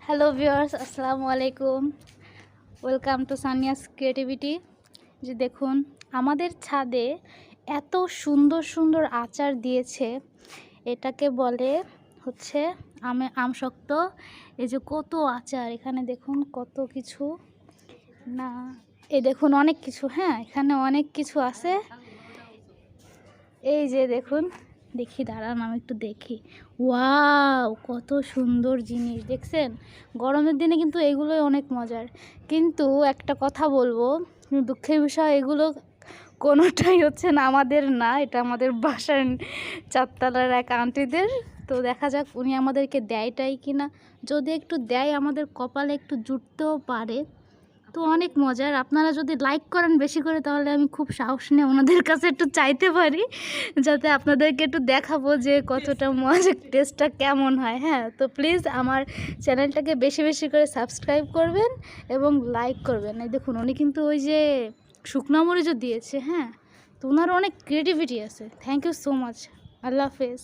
Hello viewers, আসসালামু আলাইকুম। Welcome to Sania's creativity. যে দেখুন, আমাদের ছাদে এত সুন্দর সুন্দর আচার দিয়েছে। এটাকে বলে হচ্ছে আমশক্ত। এই যে কত আচার, এখানে দেখুন কত কিছু। না, এই দেখুন অনেক কিছু। হ্যাঁ, এখানে অনেক কিছু আছে। এই যে দেখুন, দেখি দাঁড়ান আমি একটু দেখি। ওয়াও, কত সুন্দর জিনিস দেখছেন। গরমের দিনে কিন্তু এগুলোই অনেক মজার। কিন্তু একটা কথা বলবো, দুঃখের বিষয়, এগুলো কোনোটাই হচ্ছে না আমাদের না। এটা আমাদের বাসার চারতলার এক আন্টিদের। তো দেখা যাক উনি আমাদেরকে দেয়টাই কিনা। যদি একটু দেয়, আমাদের কপালে একটু জুটতেও পারে। তো অনেক মজার। আপনারা যদি লাইক করেন বেশি করে, তাহলে আমি খুব সাহস নিয়ে ওনাদের কাছে একটু চাইতে পারি, যাতে আপনাদেরকে একটু দেখাবো যে কতটা মজার, টেস্টটা কেমন হয়। হ্যাঁ, তো প্লিজ আমার চ্যানেলটাকে বেশি বেশি করে সাবস্ক্রাইব করবেন এবং লাইক করবেন। এই দেখুন, উনি কিন্তু ওই যে শুকনো মরিচও দিয়েছে। হ্যাঁ, তো ওনার অনেক ক্রিয়েটিভিটি আছে। Thank you so much. Allah হাফেজ।